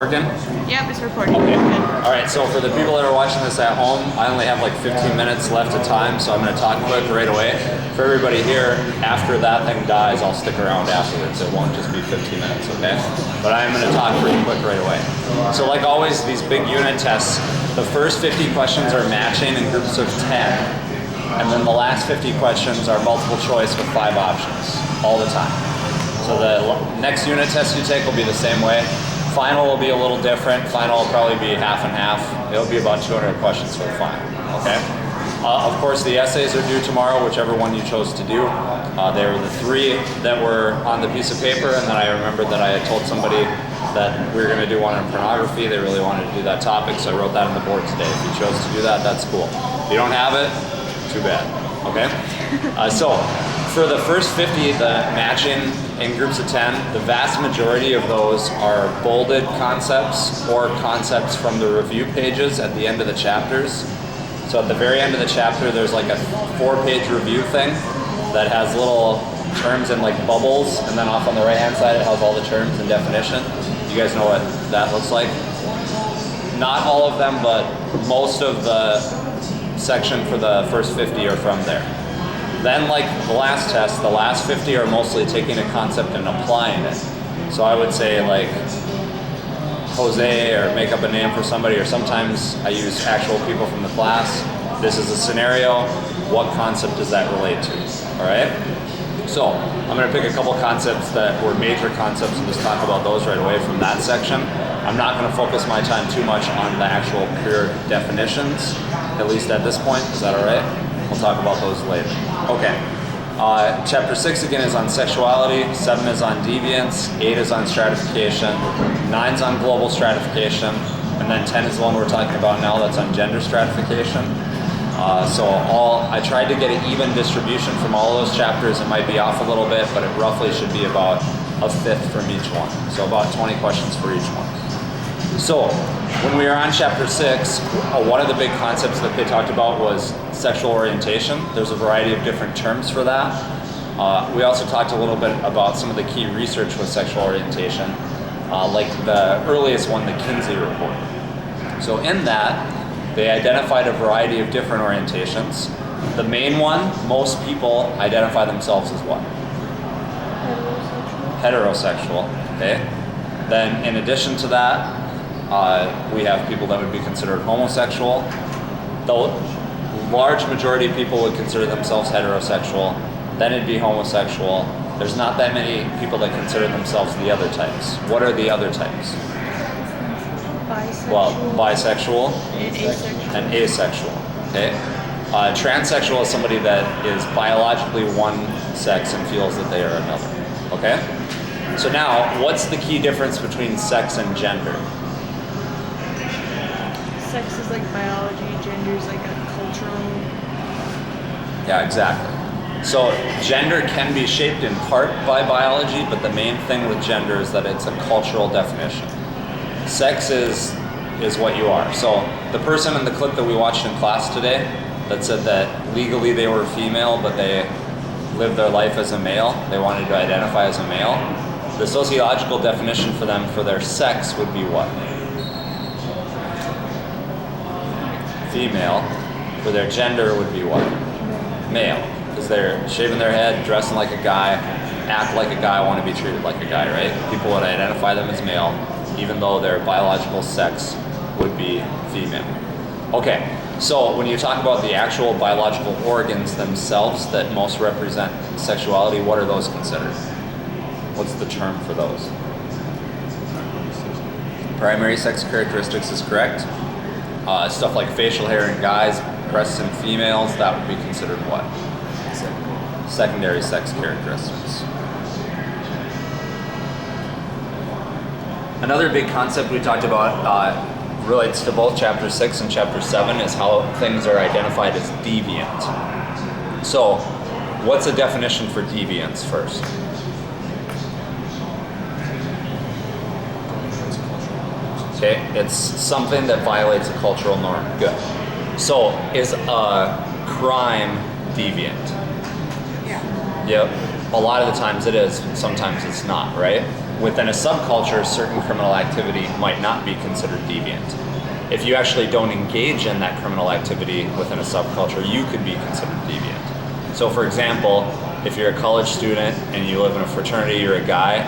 Working? Yep, it's recording. Okay. Good. All right, so for the people that are watching this at home, I only have like 15 minutes left of time, so I'm going to talk quick right away. For everybody here, after that thing dies, I'll stick around afterwards. It won't just be 15 minutes, okay? But I'm going to talk pretty quick right away. So like always, these big unit tests, the first 50 questions are matching in groups of 10, and then the last 50 questions are multiple choice with 5 options all the time. So the next unit test you take will be the same way. Final will be a little different. Final will probably be half and half. It'll be about 200 questions for the final, okay? Of course, the essays are due tomorrow, whichever one you chose to do. They were the 3 that were on the piece of paper, and then I remembered that I had told somebody that we were gonna do one on pornography. They really wanted to do that topic, so I wrote that on the board today. If you chose to do that, that's cool. If you don't have it, too bad, okay? So, for the first 50, the matching in groups of 10, the vast majority of those are bolded concepts or concepts from the review pages at the end of the chapters. So at the very end of the chapter, there's like a 4-page review thing that has little terms in like bubbles, and then off on the right-hand side, it has all the terms and definition. You guys know what that looks like? Not all of them, but most of the section for the first 50 are from there. Then, like the last test, the last 50 are mostly taking a concept and applying it. So I would say like Jose, or make up a name for somebody, or sometimes I use actual people from the class. This is a scenario. What concept does that relate to? All right? So I'm going to pick a couple concepts that were major concepts and just talk about those right away from that section. I'm not going to focus my time too much on the actual pure definitions, at least at this point. Is that all right? We'll talk about those later. Okay. Chapter 6 again is on sexuality, 7 is on deviance, 8 is on stratification, 9 is on global stratification, and then 10 is the one we're talking about now that's on gender stratification. I tried to get an even distribution from all of those chapters. It might be off a little bit, but it roughly should be about a fifth from each one. So about 20 questions for each one. So, when we were on chapter 6, one of the big concepts that they talked about was sexual orientation. There's a variety of different terms for that. We also talked a little bit about some of the key research with sexual orientation, like the earliest one, the Kinsey report. So in that, they identified a variety of different orientations. The main one, most people identify themselves as what? Heterosexual. Okay. Then in addition to that, we have people that would be considered homosexual. The large majority of people would consider themselves heterosexual. Then it'd be homosexual. There's not that many people that consider themselves the other types. What are the other types? Bisexual. Well, bisexual And asexual. and asexual. Okay. Transsexual is somebody that is biologically one sex and feels that they are another. Okay. So now, what's the key difference between sex and gender? Sex is like biology, gender is like a cultural. Yeah, exactly. So gender can be shaped in part by biology, but the main thing with gender is that it's a cultural definition. Sex is what you are. So the person in the clip that we watched in class today that said that legally they were female, but they lived their life as a male, they wanted to identify as a male, the sociological definition for them for their sex would be what? Female. For their gender would be what? Male. Because they're shaving their head, dressing like a guy, act like a guy, want to be treated like a guy, right? People would identify them as male, even though their biological sex would be female. Okay, so when you talk about the actual biological organs themselves that most represent sexuality, what are those considered? What's the term for those? Primary sex characteristics is correct. Stuff like facial hair in guys, breasts in females, that would be considered what? Secondary sex characteristics. Another big concept we talked about relates to both chapter 6 and chapter 7 is how things are identified as deviant. So, what's a definition for deviance first? Okay, it's something that violates a cultural norm. Good. So, is a crime deviant? Yeah. Yep. A lot of the times it is, sometimes it's not, right? within a subculture, certain criminal activity might not be considered deviant. If you actually don't engage in that criminal activity within a subculture, you could be considered deviant. So for example, if you're a college student and you live in a fraternity, you're a guy,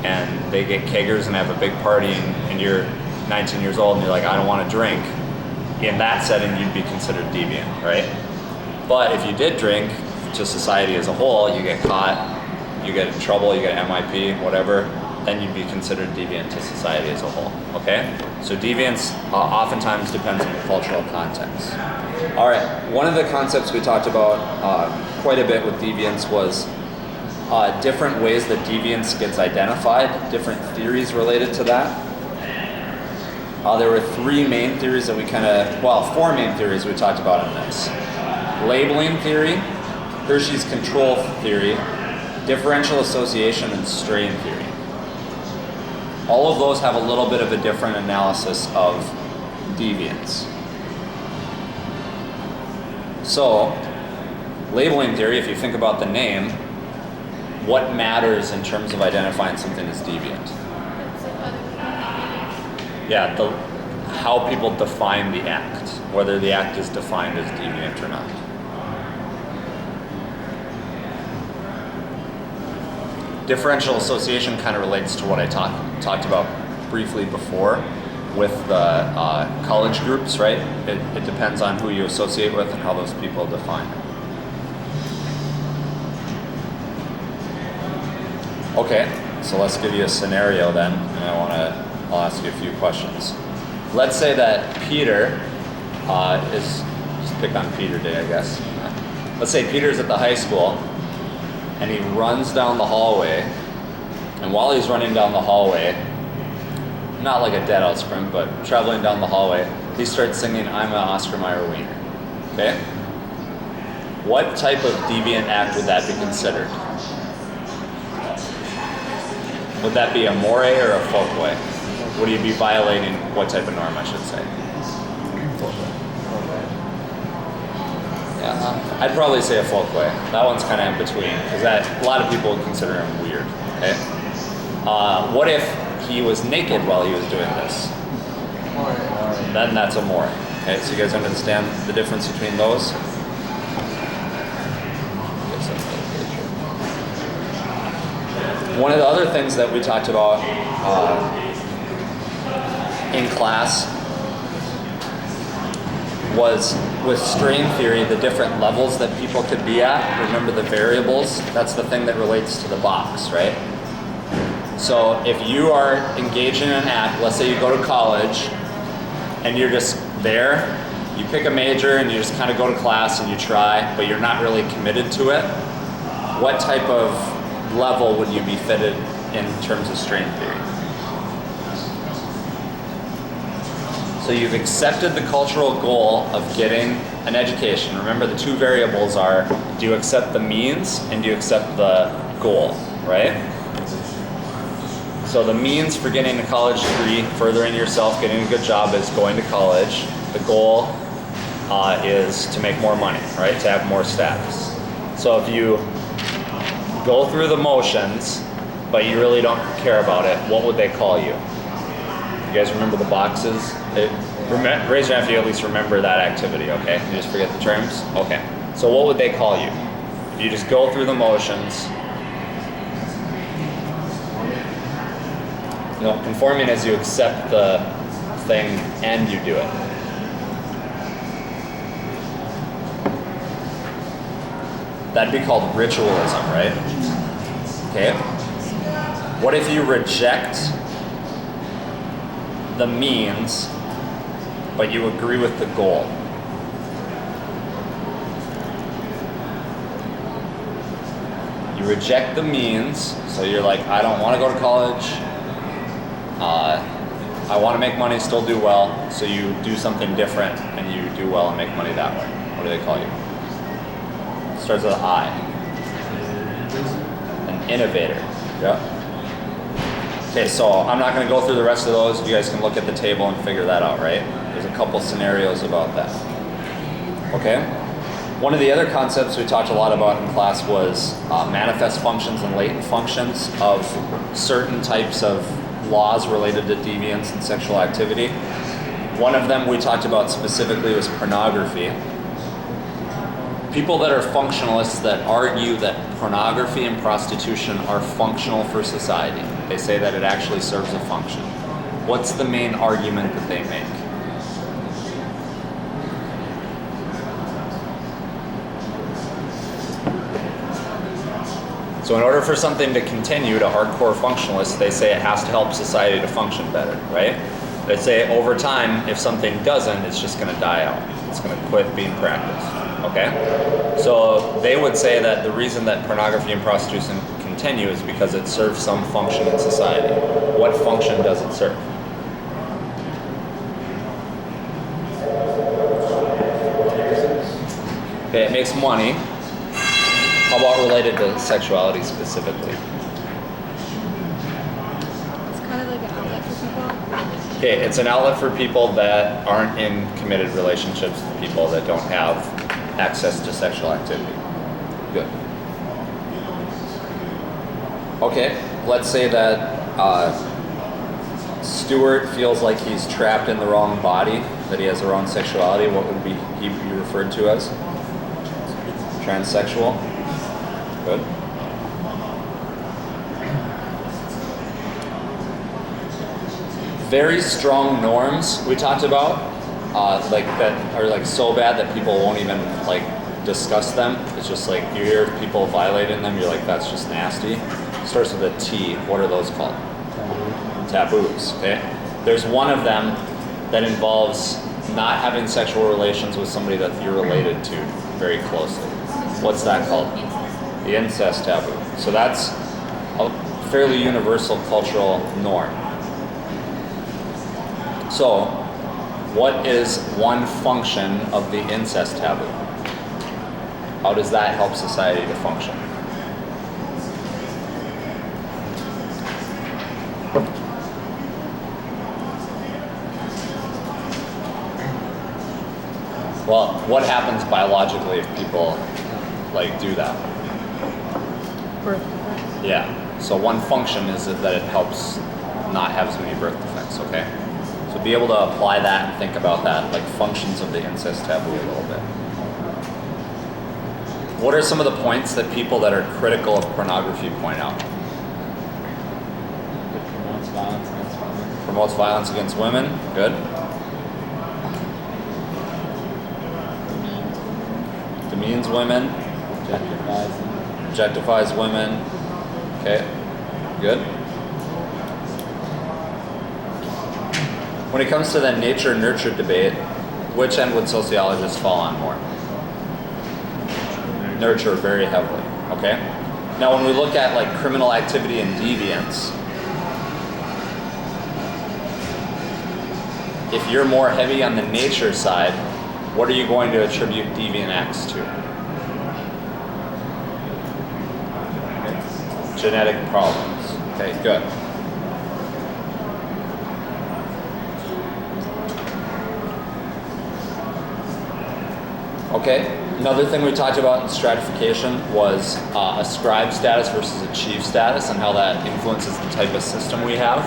and they get keggers and have a big party, and you're 19 years old and you're like, I don't want to drink, in that setting you'd be considered deviant, right? But if you did drink to society as a whole, you get caught, you get in trouble, you get MIP, whatever, then you'd be considered deviant to society as a whole, okay? So deviance oftentimes depends on the cultural context. All right, one of the concepts we talked about quite a bit with deviance was different ways that deviance gets identified, different theories related to that. There were three main theories that we four main theories we talked about in this. Labeling theory, Hershey's control theory, differential association, and strain theory. All of those have a little bit of a different analysis of deviance. So, labeling theory, if you think about the name, what matters in terms of identifying something as deviant? Yeah, how people define the act, whether the act is defined as deviant or not. Differential association kind of relates to what I talked about briefly before with the college groups, right? It depends on who you associate with and how those people define it. Okay, so let's give you a scenario then, and I'll ask you a few questions. Let's say that Peter just pick on Peter Day, I guess. Let's say Peter's at the high school, and he runs down the hallway, and while he's running down the hallway, not like a dead-out sprint, but traveling down the hallway, he starts singing, I'm an Oscar Mayer wiener, okay? What type of deviant act would that be considered? Would that be a moire or a folkway? Would you be violating what type of norm, I should say? Yeah, I'd probably say a folkway. That one's kind of in between, because a lot of people would consider him weird, okay? What if he was naked while he was doing this? Then that's a moire. Okay, so you guys understand the difference between those? One of the other things that we talked about in class was with strain theory, the different levels that people could be at. Remember the variables? That's the thing that relates to the box, right? So if you are engaged in an act, let's say you go to college and you're just there, you pick a major and you just kind of go to class and you try, but you're not really committed to it, what type of level would you be fitted in terms of strain theory? So you've accepted the cultural goal of getting an education. Remember the two variables are, do you accept the means and do you accept the goal, right? So the means for getting a college degree, furthering yourself, getting a good job is going to college. The goal is to make more money, right? To have more status. So if you go through the motions, but you really don't care about it, what would they call you? You guys remember the boxes? Raise your hand if you at least remember that activity, okay? You just forget the terms? Okay. So what would they call you? If you just go through the motions. You know, conforming is you accept the thing and you do it. That'd be called ritualism, right? Okay. What if you reject the means, but you agree with the goal? You reject the means, so you're like, I don't want to go to college. I want to make money, still do well. So you do something different, and you do well and make money that way. What do they call you? Starts with an I. An innovator. Yeah. Okay, so I'm not going to go through the rest of those. You guys can look at the table and figure that out, right? There's a couple scenarios about that. Okay? One of the other concepts we talked a lot about in class was manifest functions and latent functions of certain types of laws related to deviance and sexual activity. One of them we talked about specifically was pornography. People that are functionalists that argue that pornography and prostitution are functional for society. They say that it actually serves a function. What's the main argument that they make? So in order for something to continue, to hardcore functionalists, they say it has to help society to function better, right? They say over time, if something doesn't, it's just going to die out. It's going to quit being practiced, okay? So they would say that the reason that pornography and prostitution continue is because it serves some function in society. What function does it serve? Okay, it makes money. How about related to sexuality specifically? It's kind of like an outlet for people. Okay, it's an outlet for people that aren't in committed relationships with people that don't have access to sexual activity. Good. Okay, let's say that Stuart feels like he's trapped in the wrong body, that he has the wrong sexuality. What would he be referred to as? Transsexual. Good. Very strong norms we talked about, like that are like so bad that people won't even like discuss them. It's just like you hear people violating them, you're like, that's just nasty. It starts with a T. What are those called? Taboos. Okay. There's one of them that involves not having sexual relations with somebody that you're related to very closely. What's that called? The incest taboo. So that's a fairly universal cultural norm. So, what is one function of the incest taboo? How does that help society to function? Well, what happens biologically if people like do that? Birth defects. Yeah. So one function is that it helps not have as many birth defects, okay? So be able to apply that and think about that, like functions of the incest taboo a little bit. What are some of the points that people that are critical of pornography point out? It promotes violence against women. Promotes violence against women, good. Demeans women. Objectifies them. Objectifies women. Okay, good. When it comes to the nature-nurture debate, which end would sociologists fall on more? Nurture very heavily, okay? Now when we look at like criminal activity and deviance, if you're more heavy on the nature side, what are you going to attribute deviant acts to? Genetic problems. Okay, good. Okay, another thing we talked about in stratification was ascribed status versus achieved status and how that influences the type of system we have.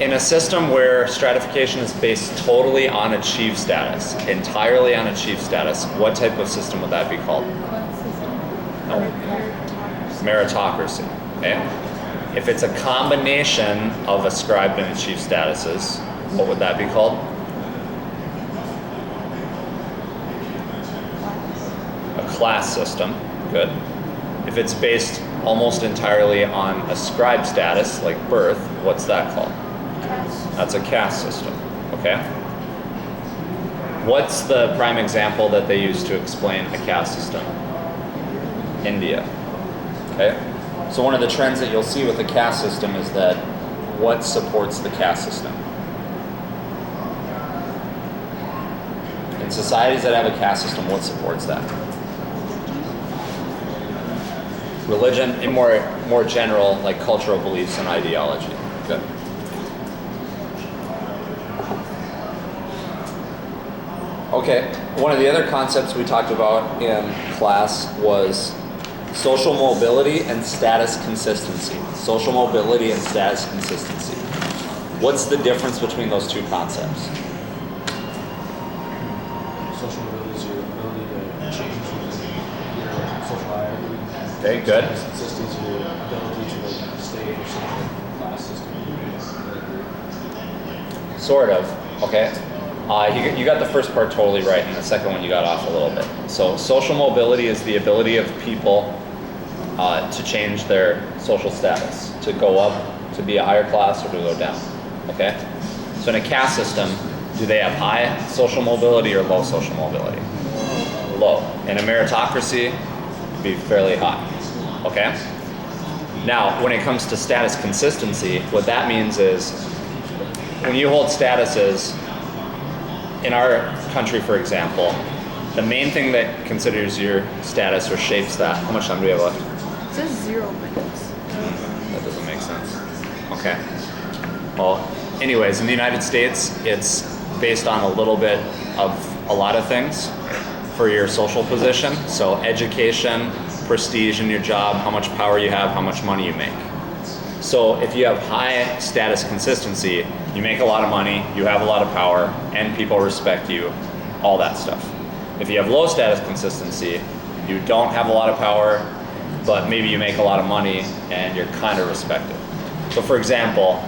In a system where stratification is based totally on achieved status, entirely on achieved status, what type of system would that be called? No. Meritocracy. Okay? If it's a combination of ascribed and achieved statuses, what would that be called? A class system. Good. If it's based almost entirely on ascribed status, like birth, what's that called? That's a caste system. Okay? What's the prime example that they use to explain a caste system? India. Okay? So one of the trends that you'll see with the caste system is that what supports the caste system? In societies that have a caste system, what supports that? Religion, in more general, like cultural beliefs and ideology. Good. Okay, one of the other concepts we talked about in class was social mobility and status consistency. Social mobility and status consistency. What's the difference between those two concepts? Social mobility is your ability to change your social hierarchy. Okay, good. Consistency is your ability to like stay in your social class system. Sort of, okay. You got the first part totally right, and the second one you got off a little bit. So social mobility is the ability of people to change their social status, to go up, to be a higher class, or to go down, okay? So in a caste system, do they have high social mobility or low social mobility? Low. In a meritocracy, it'd be fairly high, okay? Now, when it comes to status consistency, what that means is when you hold statuses, in our country, for example, the main thing that considers your status or shapes that, how much time do we have left? It says 0 minutes. That doesn't make sense. Okay. Well, anyways, in the United States, it's based on a little bit of a lot of things for your social position. So education, prestige in your job, how much power you have, how much money you make. So if you have high status consistency, you make a lot of money, you have a lot of power, and people respect you, all that stuff. If you have low status consistency, you don't have a lot of power, but maybe you make a lot of money and you're kind of respected. So for example,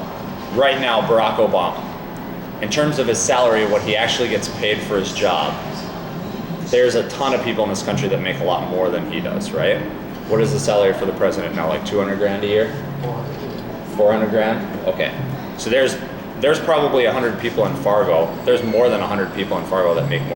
right now, Barack Obama, in terms of his salary, what he actually gets paid for his job, there's a ton of people in this country that make a lot more than he does, right? What is the salary for the president now, like 200 grand a year? 400 grand? Okay. So there's probably 100 people in Fargo. There's more than 100 people in Fargo that make more.